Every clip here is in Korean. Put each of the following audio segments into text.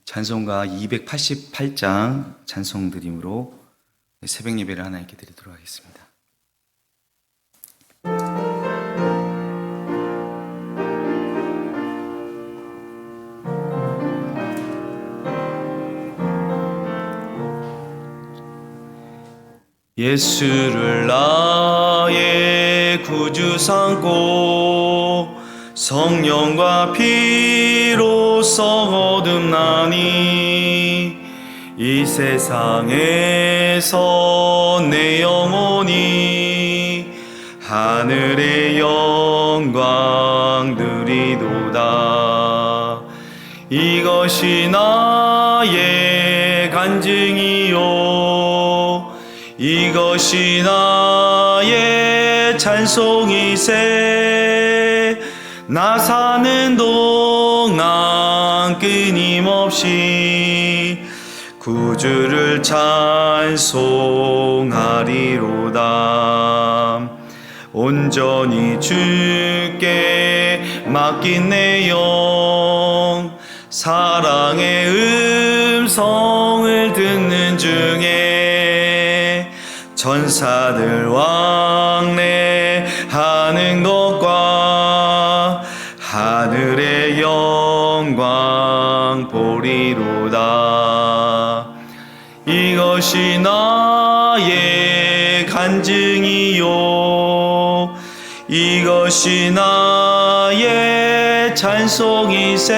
찬송가 288장 찬송 드림으로 새벽 예배를 하나님께 드리도록 하겠습니다. 예수를 나의 구주 삼고 성령과 피로써 거듭나니 이 세상에서 내 영혼이 하늘의 영광 누리도다. 이것이 나의 간증이요 이것이 나의 찬송이세. 나 사는 동안 끊임없이 구주를 찬송하리로다. 온전히 주께 맡긴 내 영 사랑의 음성을 듣는 중에 천사들 왕래하는 것과 하늘의 영광 보리로다. 이것이 나의 간증이요 이것이 나의 찬송이세.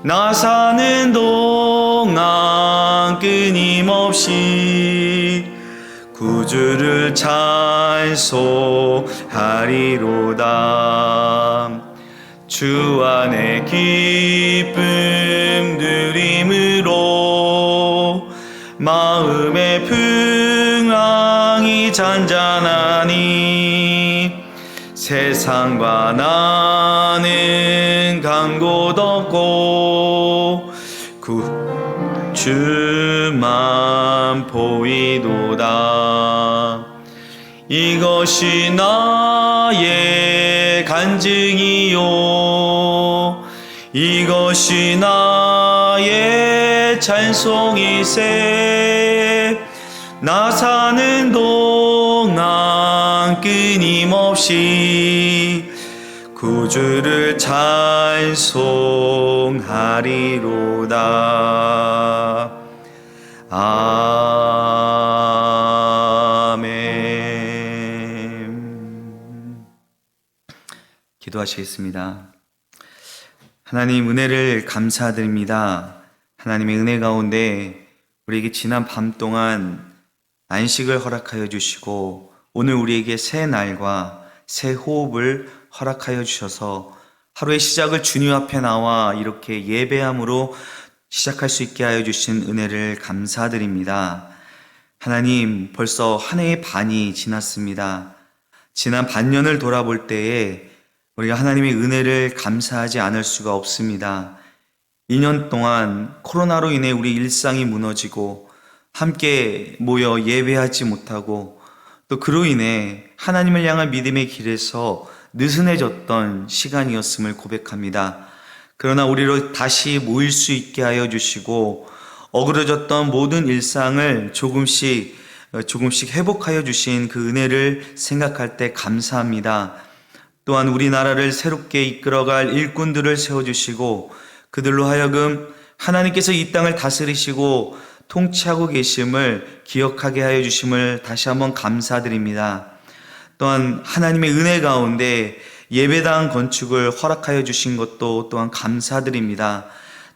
나 사는 동안 끊임없이 구주를 찬송하리로다. 주 안에 기쁨 누림으로 마음의 풍랑이 잔잔하니 세상과 나는 간 곳 없고 주만 보이도다. 이것이 나의 간증이요 이것이 나의 찬송이세. 나 사는 동안 끊임없이 구주를 찬송하리로다. 아멘. 기도하시겠습니다. 하나님, 은혜를 감사드립니다. 하나님의 은혜 가운데 우리에게 지난 밤 동안 안식을 허락하여 주시고 오늘 우리에게 새 날과 새 호흡을 허락하여 주셔서 하루의 시작을 주님 앞에 나와 이렇게 예배함으로 시작할 수 있게 하여 주신 은혜를 감사드립니다. 하나님, 벌써 한 해의 반이 지났습니다. 지난 반년을 돌아볼 때에 우리가 하나님의 은혜를 감사하지 않을 수가 없습니다. 2년 동안 코로나로 인해 우리 일상이 무너지고 함께 모여 예배하지 못하고 또 그로 인해 하나님을 향한 믿음의 길에서 느슨해졌던 시간이었음을 고백합니다. 그러나 우리로 다시 모일 수 있게 하여 주시고 어그러졌던 모든 일상을 조금씩 회복하여 주신 그 은혜를 생각할 때 감사합니다. 또한 우리나라를 새롭게 이끌어갈 일꾼들을 세워주시고 그들로 하여금 하나님께서 이 땅을 다스리시고 통치하고 계심을 기억하게 하여 주심을 다시 한번 감사드립니다. 또한 하나님의 은혜 가운데 예배당 건축을 허락하여 주신 것도 또한 감사드립니다.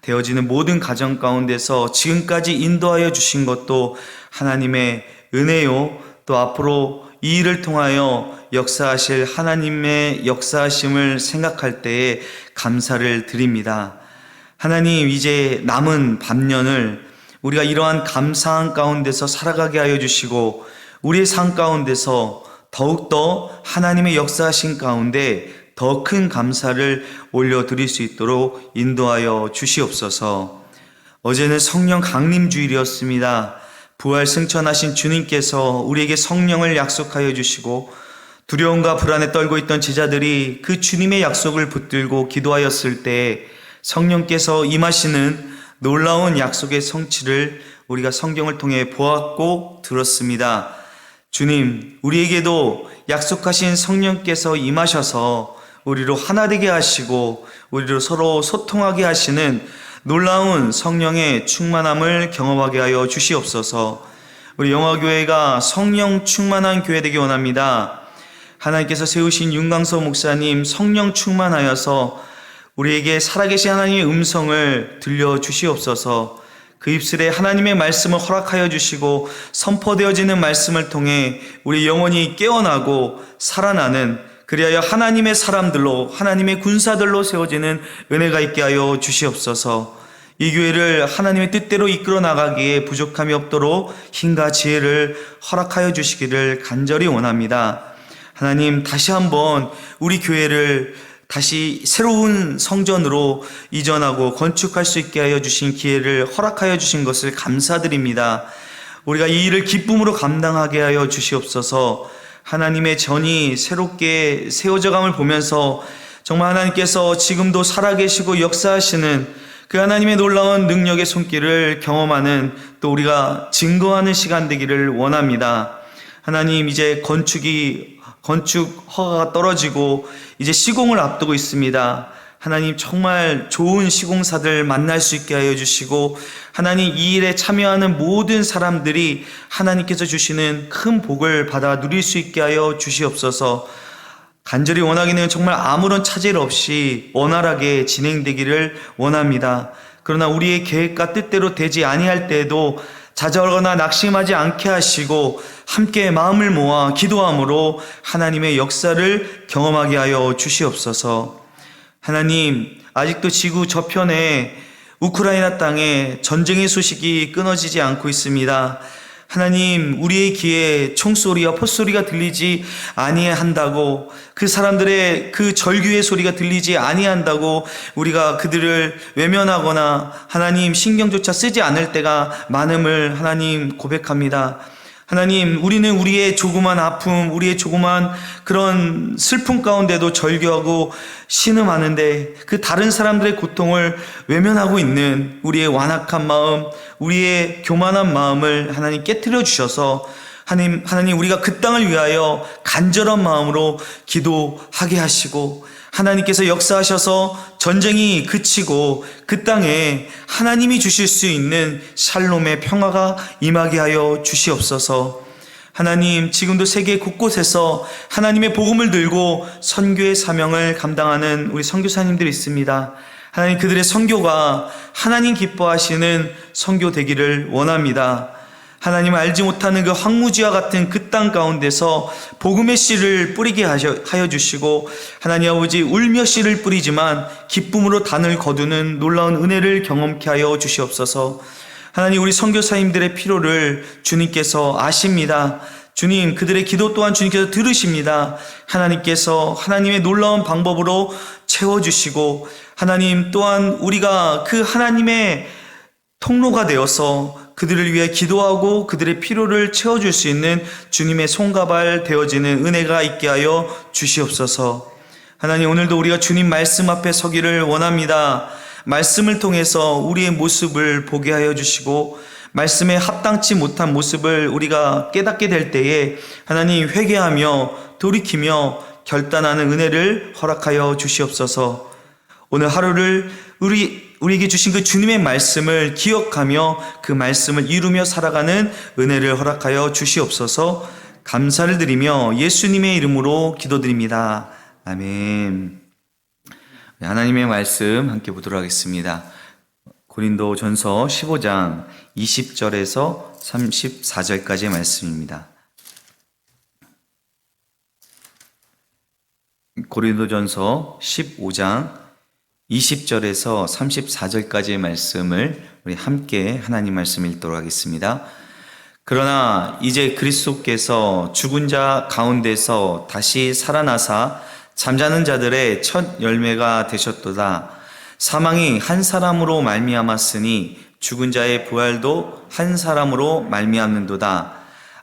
되어지는 모든 가정 가운데서 지금까지 인도하여 주신 것도 하나님의 은혜요, 또 앞으로 이 일을 통하여 역사하실 하나님의 역사하심을 생각할 때에 감사를 드립니다. 하나님, 이제 남은 반년을 우리가 이러한 감사한 가운데서 살아가게 하여 주시고 우리의 삶 가운데서 더욱더 하나님의 역사하신 가운데 더 큰 감사를 올려드릴 수 있도록 인도하여 주시옵소서. 어제는 성령 강림 주일이었습니다. 부활 승천하신 주님께서 우리에게 성령을 약속하여 주시고 두려움과 불안에 떨고 있던 제자들이 그 주님의 약속을 붙들고 기도하였을 때 성령께서 임하시는 놀라운 약속의 성취를 우리가 성경을 통해 보았고 들었습니다. 주님, 우리에게도 약속하신 성령께서 임하셔서 우리로 하나 되게 하시고 우리로 서로 소통하게 하시는 놀라운 성령의 충만함을 경험하게 하여 주시옵소서. 우리 영화교회가 성령 충만한 교회 되기 원합니다. 하나님께서 세우신 윤광서 목사님 성령 충만하여서 우리에게 살아계신 하나님의 음성을 들려주시옵소서. 그 입술에 하나님의 말씀을 허락하여 주시고 선포되어지는 말씀을 통해 우리 영혼이 깨어나고 살아나는, 그리하여 하나님의 사람들로, 하나님의 군사들로 세워지는 은혜가 있게 하여 주시옵소서. 이 교회를 하나님의 뜻대로 이끌어 나가기에 부족함이 없도록 힘과 지혜를 허락하여 주시기를 간절히 원합니다. 하나님, 다시 한번 우리 교회를 다시 새로운 성전으로 이전하고 건축할 수 있게 하여 주신 기회를 허락하여 주신 것을 감사드립니다. 우리가 이 일을 기쁨으로 감당하게 하여 주시옵소서. 하나님의 전이 새롭게 세워져감을 보면서 정말 하나님께서 지금도 살아계시고 역사하시는 그 하나님의 놀라운 능력의 손길을 경험하는, 또 우리가 증거하는 시간 되기를 원합니다. 하나님, 이제 건축 허가가 떨어지고 이제 시공을 앞두고 있습니다. 하나님, 정말 좋은 시공사들 만날 수 있게 하여 주시고, 하나님, 이 일에 참여하는 모든 사람들이 하나님께서 주시는 큰 복을 받아 누릴 수 있게 하여 주시옵소서. 간절히 원하기는 정말 아무런 차질 없이 원활하게 진행되기를 원합니다. 그러나 우리의 계획과 뜻대로 되지 아니할 때에도 좌절하거나 낙심하지 않게 하시고 함께 마음을 모아 기도함으로 하나님의 역사를 경험하게 하여 주시옵소서. 하나님, 아직도 지구 저편에 우크라이나 땅에 전쟁의 소식이 끊어지지 않고 있습니다. 하나님, 우리의 귀에 총소리와 포소리가 들리지 아니한다고, 그 사람들의 그 절규의 소리가 들리지 아니한다고 우리가 그들을 외면하거나 하나님 신경조차 쓰지 않을 때가 많음을 하나님 고백합니다. 하나님, 우리는 우리의 조그만 아픔, 우리의 조그만 그런 슬픔 가운데도 절규하고 신음하는데 그 다른 사람들의 고통을 외면하고 있는 우리의 완악한 마음, 우리의 교만한 마음을 하나님 깨트려 주셔서 하나님, 우리가 그 땅을 위하여 간절한 마음으로 기도하게 하시고, 하나님께서 역사하셔서 전쟁이 그치고 그 땅에 하나님이 주실 수 있는 샬롬의 평화가 임하게 하여 주시옵소서. 하나님, 지금도 세계 곳곳에서 하나님의 복음을 들고 선교의 사명을 감당하는 우리 선교사님들이 있습니다. 하나님, 그들의 선교가 하나님 기뻐하시는 선교 되기를 원합니다. 하나님, 알지 못하는 그 황무지와 같은 그 땅 가운데서 복음의 씨를 뿌리게 하여 주시고, 하나님 아버지, 울며 씨를 뿌리지만 기쁨으로 단을 거두는 놀라운 은혜를 경험케 하여 주시옵소서. 하나님, 우리 선교사님들의 필요를 주님께서 아십니다. 주님, 그들의 기도 또한 주님께서 들으십니다. 하나님께서 하나님의 놀라운 방법으로 채워주시고, 하나님 또한 우리가 그 하나님의 통로가 되어서 그들을 위해 기도하고 그들의 필요를 채워줄 수 있는 주님의 손가발 되어지는 은혜가 있게 하여 주시옵소서. 하나님, 오늘도 우리가 주님 말씀 앞에 서기를 원합니다. 말씀을 통해서 우리의 모습을 보게 하여 주시고, 말씀에 합당치 못한 모습을 우리가 깨닫게 될 때에 하나님, 회개하며 돌이키며 결단하는 은혜를 허락하여 주시옵소서. 오늘 하루를 우리에게 주신 그 주님의 말씀을 기억하며 그 말씀을 이루며 살아가는 은혜를 허락하여 주시옵소서. 감사를 드리며 예수님의 이름으로 기도드립니다. 아멘. 하나님의 말씀 함께 보도록 하겠습니다. 고린도전서 15장 20절에서 34절까지의 말씀입니다. 고린도전서 15장 20절에서 34절까지의 말씀을 우리 함께 하나님 말씀 읽도록 하겠습니다. 그러나 이제 그리스도께서 죽은 자 가운데서 다시 살아나사 잠자는 자들의 첫 열매가 되셨도다. 사망이 한 사람으로 말미암았으니 죽은 자의 부활도 한 사람으로 말미암는도다.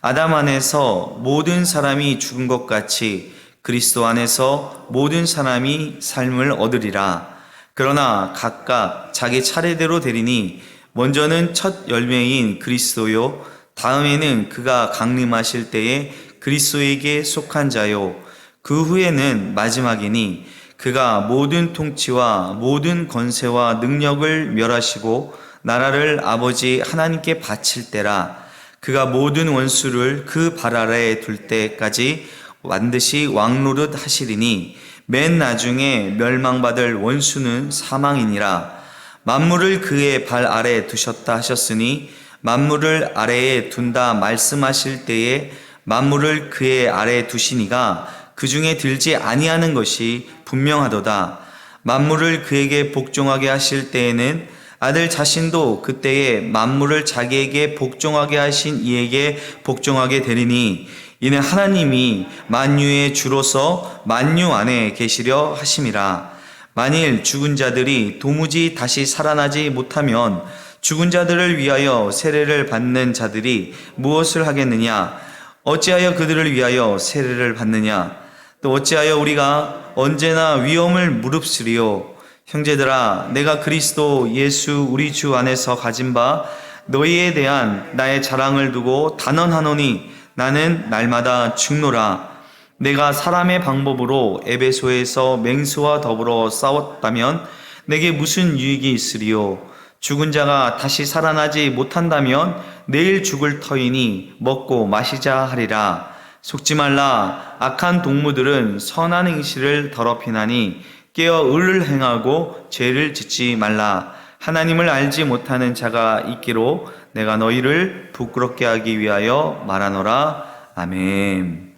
아담 안에서 모든 사람이 죽은 것 같이 그리스도 안에서 모든 사람이 삶을 얻으리라. 그러나 각각 자기 차례대로 되리니 먼저는 첫 열매인 그리스도요 다음에는 그가 강림하실 때에 그리스도에게 속한 자요 그 후에는 마지막이니 그가 모든 통치와 모든 권세와 능력을 멸하시고 나라를 아버지 하나님께 바칠 때라. 그가 모든 원수를 그 발 아래에 둘 때까지 반드시 왕노릇 하시리니 맨 나중에 멸망받을 원수는 사망이니라. 만물을 그의 발 아래에 두셨다 하셨으니 만물을 아래에 둔다 말씀하실 때에 만물을 그의 아래에 두시니가 그 중에 들지 아니하는 것이 분명하도다. 만물을 그에게 복종하게 하실 때에는 아들 자신도 그때에 만물을 자기에게 복종하게 하신 이에게 복종하게 되리니 이는 하나님이 만유의 주로서 만유 안에 계시려 하심이라. 만일 죽은 자들이 도무지 다시 살아나지 못하면 죽은 자들을 위하여 세례를 받는 자들이 무엇을 하겠느냐? 어찌하여 그들을 위하여 세례를 받느냐? 또 어찌하여 우리가 언제나 위험을 무릅쓰리요? 형제들아, 내가 그리스도 예수 우리 주 안에서 가진 바 너희에 대한 나의 자랑을 두고 단언하노니 나는 날마다 죽노라. 내가 사람의 방법으로 에베소에서 맹수와 더불어 싸웠다면 내게 무슨 유익이 있으리요? 죽은 자가 다시 살아나지 못한다면 내일 죽을 터이니 먹고 마시자 하리라. 속지 말라. 악한 동무들은 선한 행실을 더럽히나니 깨어 의를 행하고 죄를 짓지 말라. 하나님을 알지 못하는 자가 있기로 내가 너희를 부끄럽게 하기 위하여 말하노라. 아멘.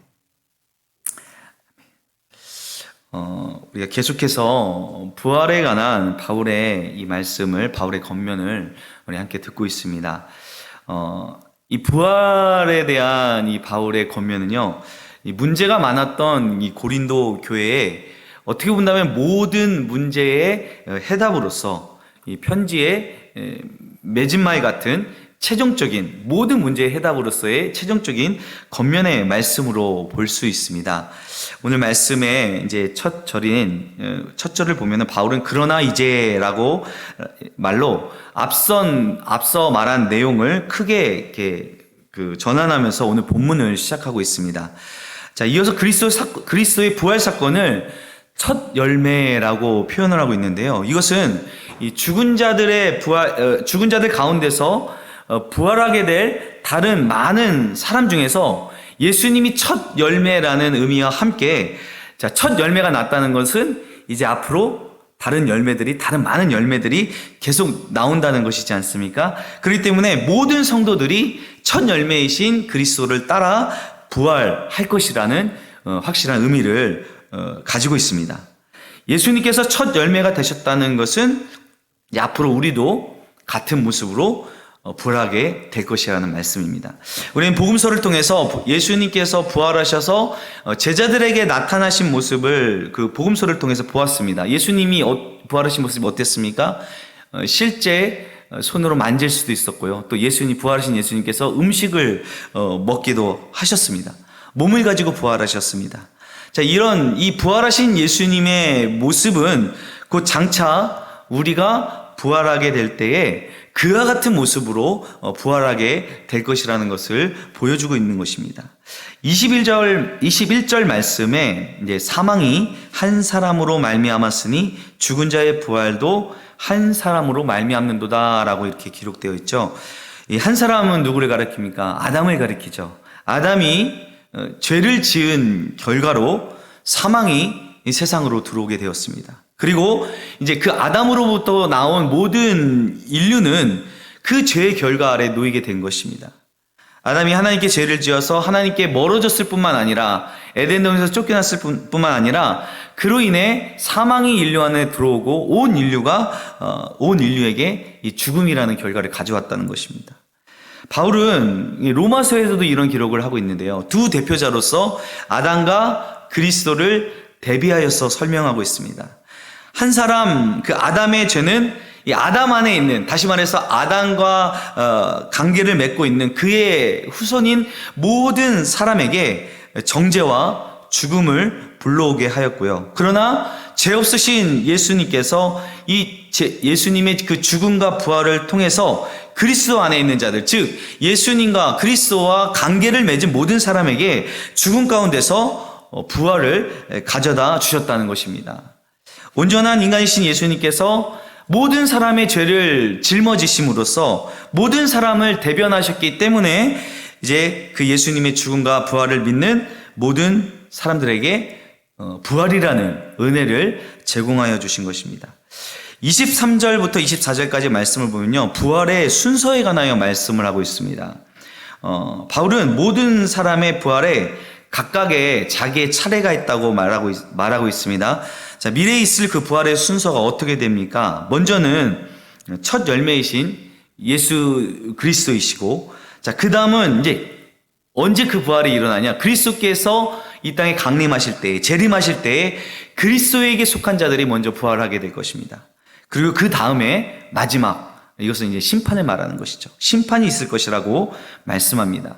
우리가 계속해서 부활에 관한 바울의 이 말씀을, 바울의 권면을 우리 함께 듣고 있습니다. 이 부활에 대한 이 바울의 권면은요, 이 문제가 많았던 이 고린도 교회에 어떻게 본다면 모든 문제의 해답으로서 이 편지의 맺은말 같은 최종적인 모든 문제의 해답으로서의 최종적인 권면의 말씀으로 볼 수 있습니다. 오늘 말씀의 이제 첫 절을 보면은 바울은 그러나 이제라고 말로 앞서 말한 내용을 크게 이렇게 전환하면서 오늘 본문을 시작하고 있습니다. 자, 이어서 그리스도의 부활 사건을 첫 열매라고 표현을 하고 있는데요. 이것은 이 죽은 자들 가운데서 부활하게 될 다른 많은 사람 중에서 예수님이 첫 열매라는 의미와 함께, 자, 첫 열매가 났다는 것은 이제 앞으로 다른 많은 열매들이 계속 나온다는 것이지 않습니까? 그렇기 때문에 모든 성도들이 첫 열매이신 그리스도를 따라 부활할 것이라는 확실한 의미를 가지고 있습니다. 예수님께서 첫 열매가 되셨다는 것은 앞으로 우리도 같은 모습으로 부활하게 될 것이라는 말씀입니다. 우리는 복음서를 통해서 예수님께서 부활하셔서 제자들에게 나타나신 모습을 그 복음서를 통해서 보았습니다. 예수님이 부활하신 모습이 어땠습니까? 실제 손으로 만질 수도 있었고요. 또 부활하신 예수님께서 음식을 먹기도 하셨습니다. 몸을 가지고 부활하셨습니다. 자, 이 부활하신 예수님의 모습은 곧 장차 우리가 부활하게 될 때에 그와 같은 모습으로 부활하게 될 것이라는 것을 보여주고 있는 것입니다. 21절 말씀에 이제 사망이 한 사람으로 말미암았으니 죽은 자의 부활도 한 사람으로 말미암는도다라고 이렇게 기록되어 있죠. 이 한 사람은 누구를 가리킵니까? 아담을 가리키죠. 아담이 죄를 지은 결과로 사망이 이 세상으로 들어오게 되었습니다. 그리고 이제 그 아담으로부터 나온 모든 인류는 그 죄의 결과 아래 놓이게 된 것입니다. 아담이 하나님께 죄를 지어서 하나님께 멀어졌을 뿐만 아니라 에덴동에서 쫓겨났을 뿐만 아니라 그로 인해 사망이 인류 안에 들어오고 온 인류에게 이 죽음이라는 결과를 가져왔다는 것입니다. 바울은 로마서에서도 이런 기록을 하고 있는데요. 두 대표자로서 아담과 그리스도를 대비하여서 설명하고 있습니다. 한 사람, 그 아담의 죄는 이 아담 안에 있는, 다시 말해서 아담과 관계를 맺고 있는 그의 후손인 모든 사람에게 정죄와 죽음을 불러오게 하였고요. 그러나 죄 없으신 예수님께서 예수님의 그 죽음과 부활을 통해서 그리스도 안에 있는 자들, 즉 예수님과 그리스도와 관계를 맺은 모든 사람에게 죽음 가운데서 부활을 가져다 주셨다는 것입니다. 온전한 인간이신 예수님께서 모든 사람의 죄를 짊어지심으로써 모든 사람을 대변하셨기 때문에 이제 그 예수님의 죽음과 부활을 믿는 모든 사람들에게 부활이라는 은혜를 제공하여 주신 것입니다. 23절부터 24절까지 말씀을 보면요, 부활의 순서에 관하여 말씀을 하고 있습니다. 바울은 모든 사람의 부활에 각각의 자기의 차례가 있다고 말하고 있습니다. 자, 미래에 있을 그 부활의 순서가 어떻게 됩니까? 먼저는 첫 열매이신 예수 그리스도이시고, 자, 그 다음은 이제 언제 그 부활이 일어나냐? 그리스도께서 이 땅에 강림하실 때, 재림하실 때에 그리스도에게 속한 자들이 먼저 부활하게 될 것입니다. 그리고 그 다음에 마지막, 이것은 이제 심판을 말하는 것이죠. 심판이 있을 것이라고 말씀합니다.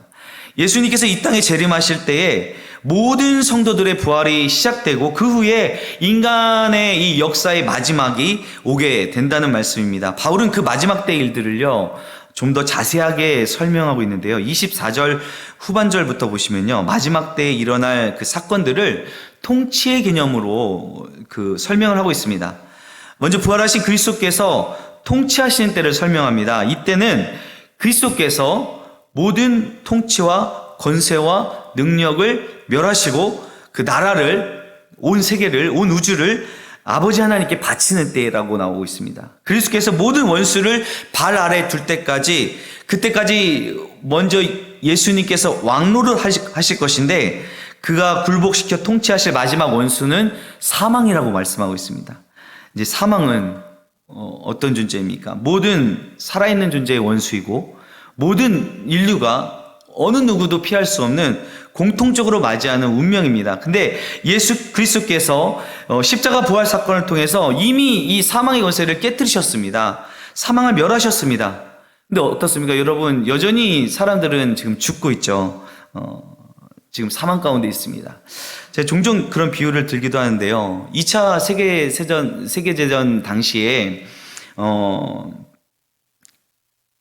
예수님께서 이 땅에 재림하실 때에 모든 성도들의 부활이 시작되고 그 후에 인간의 이 역사의 마지막이 오게 된다는 말씀입니다. 바울은 그 마지막 때 일들을요, 좀 더 자세하게 설명하고 있는데요. 24절 후반절부터 보시면요, 마지막 때에 일어날 그 사건들을 통치의 개념으로 그 설명을 하고 있습니다. 먼저 부활하신 그리스도께서 통치하시는 때를 설명합니다. 이때는 그리스도께서 모든 통치와 권세와 능력을 멸하시고 그 나라를, 온 세계를, 온 우주를 아버지 하나님께 바치는 때라고 나오고 있습니다. 그리스도께서 모든 원수를 발 아래 둘 때까지, 그때까지 먼저 예수님께서 왕노를 하실 것인데, 그가 굴복시켜 통치하실 마지막 원수는 사망이라고 말씀하고 있습니다. 이제 사망은 어떤 존재입니까? 모든 살아있는 존재의 원수이고 모든 인류가 어느 누구도 피할 수 없는 공통적으로 맞이하는 운명입니다. 근데 예수 그리스도께서 십자가 부활 사건을 통해서 이미 이 사망의 권세를 깨뜨리셨습니다. 사망을 멸하셨습니다. 근데 어떻습니까? 여러분, 여전히 사람들은 지금 죽고 있죠. 지금 사망 가운데 있습니다. 제가 종종 그런 비유를 들기도 하는데요. 2차 세계대전 당시에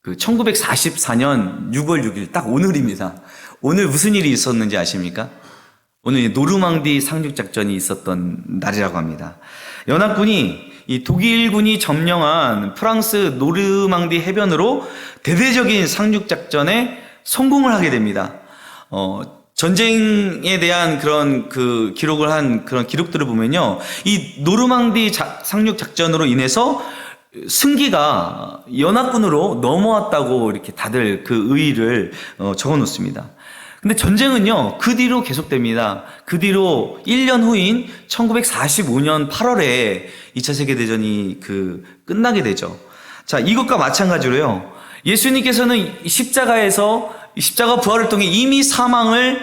그 1944년 6월 6일, 딱 오늘입니다. 오늘 무슨 일이 있었는지 아십니까? 오늘 노르망디 상륙작전이 있었던 날이라고 합니다. 연합군이 이 독일군이 점령한 프랑스 노르망디 해변으로 대대적인 상륙작전에 성공을 하게 됩니다. 전쟁에 대한 그런 그 기록을 한 그런 기록들을 보면요, 이 노르망디 상륙작전으로 인해서 승기가 연합군으로 넘어왔다고 이렇게 다들 그 의의를 적어 놓습니다. 근데 전쟁은요, 그 뒤로 계속됩니다. 그 뒤로 1년 후인 1945년 8월에 2차 세계대전이 끝나게 되죠. 자, 이것과 마찬가지로요, 예수님께서는 십자가 부활을 통해 이미 사망을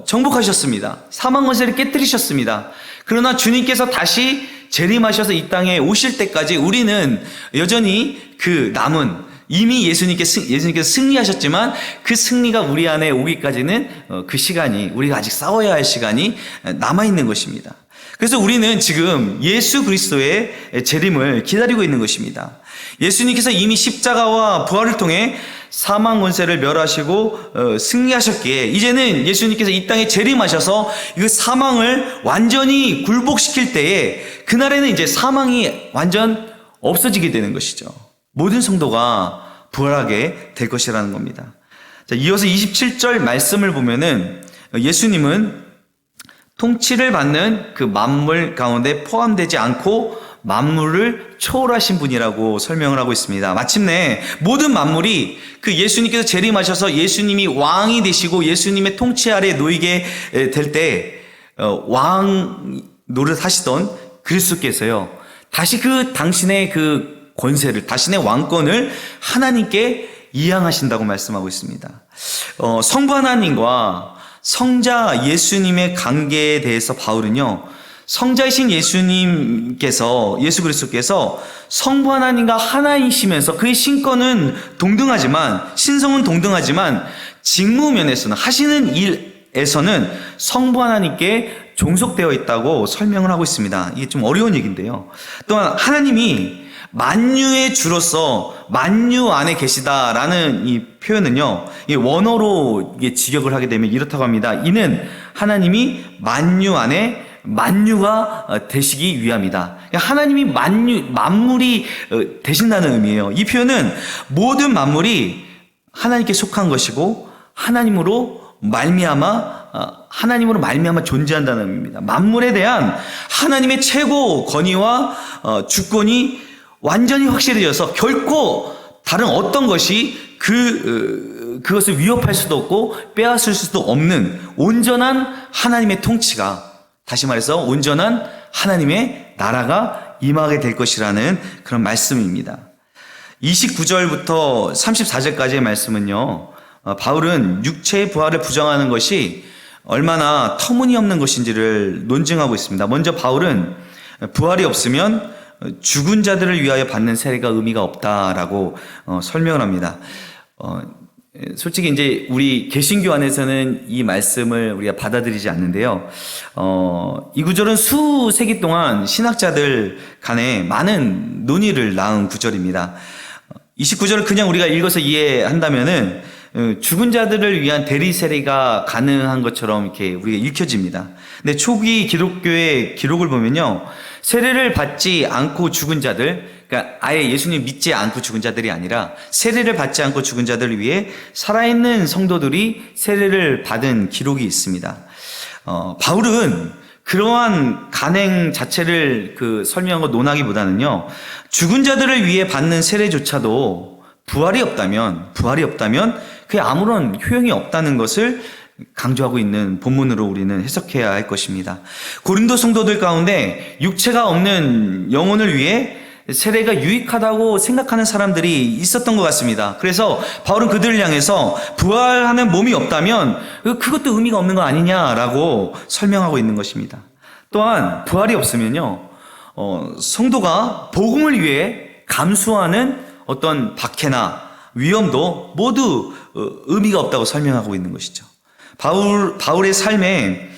정복하셨습니다. 사망 권세를 깨뜨리셨습니다. 그러나 주님께서 다시 재림하셔서 이 땅에 오실 때까지 우리는 여전히 그 남은, 이미 예수님께서 승리하셨지만 그 승리가 우리 안에 오기까지는 그 시간이, 우리가 아직 싸워야 할 시간이 남아있는 것입니다. 그래서 우리는 지금 예수 그리스도의 재림을 기다리고 있는 것입니다. 예수님께서 이미 십자가와 부활을 통해 사망 권세를 멸하시고 승리하셨기에 이제는 예수님께서 이 땅에 재림하셔서 그 사망을 완전히 굴복시킬 때에 그날에는 이제 사망이 완전 없어지게 되는 것이죠. 모든 성도가 부활하게 될 것이라는 겁니다. 자, 이어서 27절 말씀을 보면은 예수님은 통치를 받는 그 만물 가운데 포함되지 않고 만물을 초월하신 분이라고 설명을 하고 있습니다. 마침내 모든 만물이 그 예수님께서 재림하셔서 예수님이 왕이 되시고 예수님의 통치 아래 놓이게 될 때 왕 노릇하시던 그리스도께서요, 다시 그 당신의 그 권세를, 자신의 왕권을 하나님께 이양하신다고 말씀하고 있습니다. 성부 하나님과 성자 예수님의 관계에 대해서 바울은요, 성자이신 예수 그리스도께서 성부 하나님과 하나이시면서 그의 신성은 동등하지만 직무 면에서는, 하시는 일에서는 성부 하나님께 종속되어 있다고 설명을 하고 있습니다. 이게 좀 어려운 얘기인데요. 또한 하나님이 만유의 주로서 만유 안에 계시다라는 이 표현은요, 이 원어로 이게 직역을 하게 되면 이렇다고 합니다. 이는 하나님이 만유 안에 만유가 되시기 위함이다. 하나님이 만물이 되신다는 의미예요. 이 표현은 모든 만물이 하나님께 속한 것이고 하나님으로 말미암아 존재한다는 의미입니다. 만물에 대한 하나님의 최고 권위와 주권이 완전히 확실해져서 결코 다른 어떤 것이 그것을 위협할 수도 없고 빼앗을 수도 없는 온전한 하나님의 통치가, 다시 말해서 온전한 하나님의 나라가 임하게 될 것이라는 그런 말씀입니다. 29절부터 34절까지의 말씀은요, 바울은 육체의 부활을 부정하는 것이 얼마나 터무니없는 것인지를 논증하고 있습니다. 먼저 바울은 부활이 없으면 죽은 자들을 위하여 받는 세례가 의미가 없다라고 설명을 합니다. 솔직히 이제 우리 개신교 안에서는 이 말씀을 우리가 받아들이지 않는데요. 이 구절은 수세기 동안 신학자들 간에 많은 논의를 낳은 구절입니다. 29절을 그냥 우리가 읽어서 이해한다면은 죽은 자들을 위한 대리 세례가 가능한 것처럼 이렇게 우리가 읽혀집니다. 근데 초기 기독교의 기록을 보면요, 세례를 받지 않고 죽은 자들, 그러니까 아예 예수님 믿지 않고 죽은 자들이 아니라 세례를 받지 않고 죽은 자들을 위해 살아있는 성도들이 세례를 받은 기록이 있습니다. 바울은 그러한 간행 자체를 설명하고 논하기보다는요, 죽은 자들을 위해 받는 세례조차도 부활이 없다면 그게 아무런 효용이 없다는 것을 강조하고 있는 본문으로 우리는 해석해야 할 것입니다. 고린도 성도들 가운데 육체가 없는 영혼을 위해 세례가 유익하다고 생각하는 사람들이 있었던 것 같습니다. 그래서 바울은 그들을 향해서 부활하는 몸이 없다면 그것도 의미가 없는 거 아니냐라고 설명하고 있는 것입니다. 또한 부활이 없으면요, 성도가 복음을 위해 감수하는 어떤 박해나 위험도 모두 의미가 없다고 설명하고 있는 것이죠. 바울의 삶에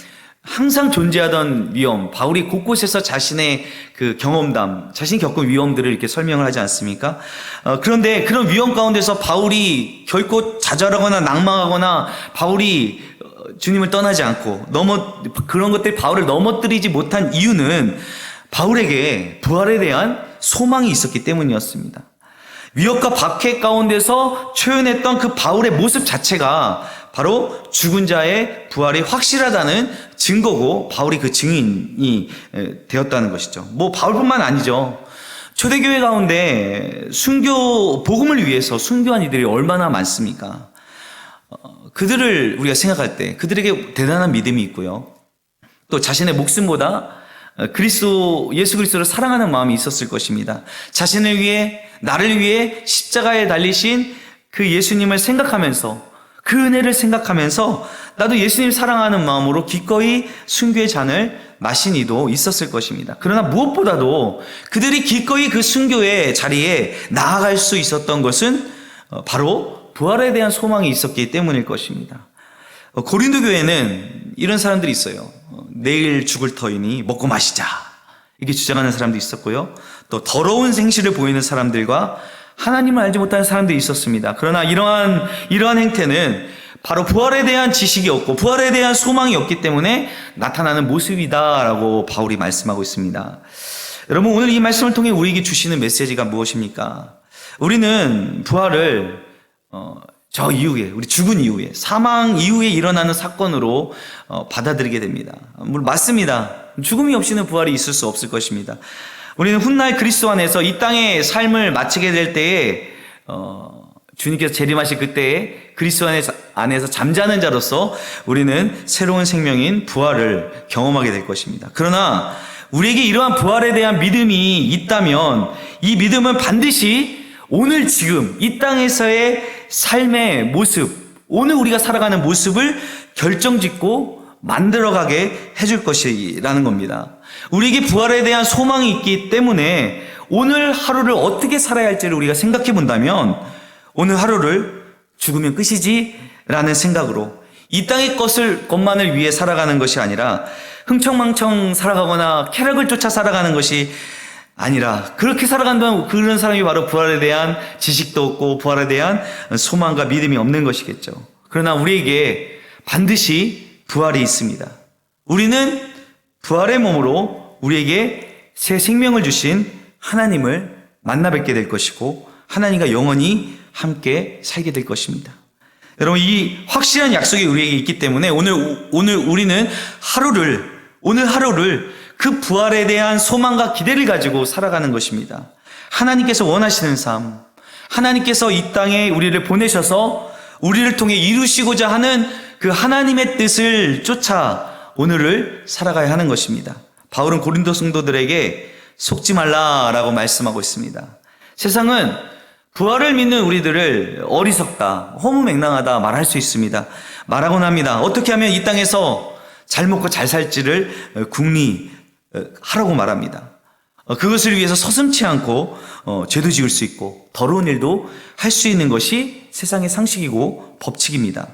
항상 존재하던 위험, 바울이 곳곳에서 자신의 경험담, 자신이 겪은 위험들을 이렇게 설명을 하지 않습니까? 그런데 그런 위험 가운데서 바울이 결코 좌절하거나 낭망하거나 바울이 주님을 떠나지 않고 그런 것들이 바울을 넘어뜨리지 못한 이유는 바울에게 부활에 대한 소망이 있었기 때문이었습니다. 위협과 박해 가운데서 표현했던 그 바울의 모습 자체가 바로 죽은 자의 부활이 확실하다는 증거고 바울이 그 증인이 되었다는 것이죠. 바울뿐만 아니죠. 초대교회 가운데 복음을 위해서 순교한 이들이 얼마나 많습니까? 그들을 우리가 생각할 때 그들에게 대단한 믿음이 있고요. 또 자신의 목숨보다 예수 그리스도를 사랑하는 마음이 있었을 것입니다. 자신을 위해, 나를 위해 십자가에 달리신 그 예수님을 생각하면서, 그 은혜를 생각하면서 나도 예수님 사랑하는 마음으로 기꺼이 순교의 잔을 마신 이도 있었을 것입니다. 그러나 무엇보다도 그들이 기꺼이 그 순교의 자리에 나아갈 수 있었던 것은 바로 부활에 대한 소망이 있었기 때문일 것입니다. 고린도 교회는 이런 사람들이 있어요. 내일 죽을 터이니 먹고 마시자, 이렇게 주장하는 사람도 있었고요. 또 더러운 생시를 보이는 사람들과 하나님을 알지 못하는 사람들이 있었습니다. 그러나 이러한 행태는 바로 부활에 대한 지식이 없고 부활에 대한 소망이 없기 때문에 나타나는 모습이다라고 바울이 말씀하고 있습니다. 여러분, 오늘 이 말씀을 통해 우리에게 주시는 메시지가 무엇입니까? 우리는 부활을 저 이후에, 우리 죽은 이후에, 사망 이후에 일어나는 사건으로 받아들이게 됩니다. 물론 맞습니다. 죽음이 없이는 부활이 있을 수 없을 것입니다. 우리는 훗날 그리스도 안에서 이 땅의 삶을 마치게 될 때에 주님께서 재림하실 그때에 그리스도 안에서 잠자는 자로서 우리는 새로운 생명인 부활을 경험하게 될 것입니다. 그러나 우리에게 이러한 부활에 대한 믿음이 있다면 이 믿음은 반드시 오늘 지금 이 땅에서의 삶의 모습, 오늘 우리가 살아가는 모습을 결정짓고 만들어가게 해줄 것이라는 겁니다. 우리에게 부활에 대한 소망이 있기 때문에 오늘 하루를 어떻게 살아야 할지를 우리가 생각해 본다면 오늘 하루를 죽으면 끝이지 라는 생각으로 이 땅의 것만을 위해 살아가는 것이 아니라 흥청망청 살아가거나 쾌락을 쫓아 살아가는 것이 아니라 그렇게 살아간다면 그런 사람이 바로 부활에 대한 지식도 없고 부활에 대한 소망과 믿음이 없는 것이겠죠. 그러나 우리에게 반드시 부활이 있습니다. 우리는 부활의 몸으로 우리에게 새 생명을 주신 하나님을 만나 뵙게 될 것이고 하나님과 영원히 함께 살게 될 것입니다. 여러분, 이 확실한 약속이 우리에게 있기 때문에 오늘 우리는 오늘 하루를 그 부활에 대한 소망과 기대를 가지고 살아가는 것입니다. 하나님께서 원하시는 삶, 하나님께서 이 땅에 우리를 보내셔서 우리를 통해 이루시고자 하는 그 하나님의 뜻을 쫓아 오늘을 살아가야 하는 것입니다. 바울은 고린도 성도들에게 속지 말라라고 말씀하고 있습니다. 세상은 부활을 믿는 우리들을 어리석다, 허무맹랑하다 말할 수 있습니다. 말하곤 합니다. 어떻게 하면 이 땅에서 잘 먹고 잘 살지를 궁리하라고 말합니다. 그것을 위해서 서슴지 않고 죄도 지을 수 있고 더러운 일도 할 수 있는 것이 세상의 상식이고 법칙입니다.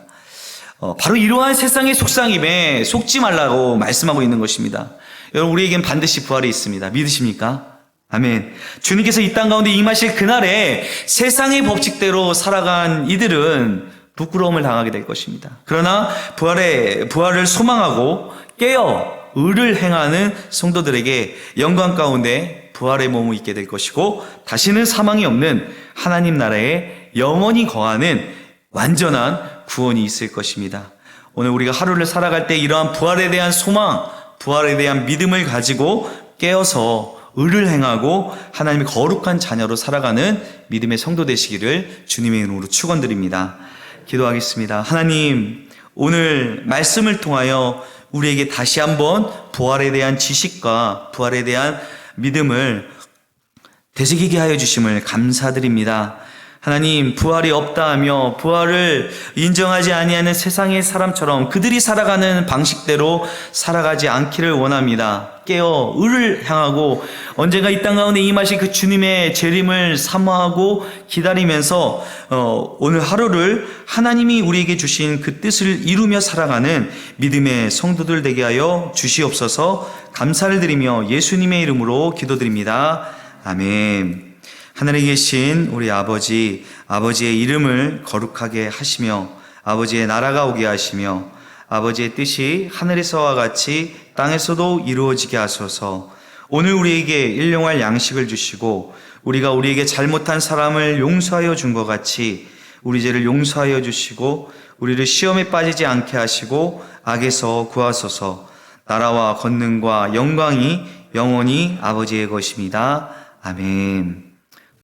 바로 이러한 세상의 속상임에 속지 말라고 말씀하고 있는 것입니다. 여러분, 우리에겐 반드시 부활이 있습니다. 믿으십니까? 아멘. 주님께서 이 땅 가운데 임하실 그날에 세상의 법칙대로 살아간 이들은 부끄러움을 당하게 될 것입니다. 그러나 부활을 소망하고 깨어 의를 행하는 성도들에게 영광 가운데 부활의 몸을 입게 될 것이고 다시는 사망이 없는 하나님 나라에 영원히 거하는 완전한 구원이 있을 것입니다. 오늘 우리가 하루를 살아갈 때 이러한 부활에 대한 소망, 부활에 대한 믿음을 가지고 깨어서 의를 행하고 하나님의 거룩한 자녀로 살아가는 믿음의 성도 되시기를 주님의 이름으로 축원드립니다. 기도하겠습니다. 하나님, 오늘 말씀을 통하여 우리에게 다시 한번 부활에 대한 지식과 부활에 대한 믿음을 되새기게 하여 주심을 감사드립니다. 하나님, 부활이 없다 하며 부활을 인정하지 아니하는 세상의 사람처럼 그들이 살아가는 방식대로 살아가지 않기를 원합니다. 깨어 의를 향하고 언젠가 이 땅 가운데 임하신 그 주님의 재림을 사모하고 기다리면서 오늘 하루를 하나님이 우리에게 주신 그 뜻을 이루며 살아가는 믿음의 성도들 되게 하여 주시옵소서. 감사를 드리며 예수님의 이름으로 기도드립니다. 아멘. 하늘에 계신 우리 아버지의 이름을 거룩하게 하시며 아버지의 나라가 오게 하시며 아버지의 뜻이 하늘에서와 같이 땅에서도 이루어지게 하소서. 오늘 우리에게 일용할 양식을 주시고 우리가 우리에게 잘못한 사람을 용서하여 준 것 같이 우리 죄를 용서하여 주시고 우리를 시험에 빠지지 않게 하시고 악에서 구하소서. 나라와 권능과 영광이 영원히 아버지의 것입니다. 아멘.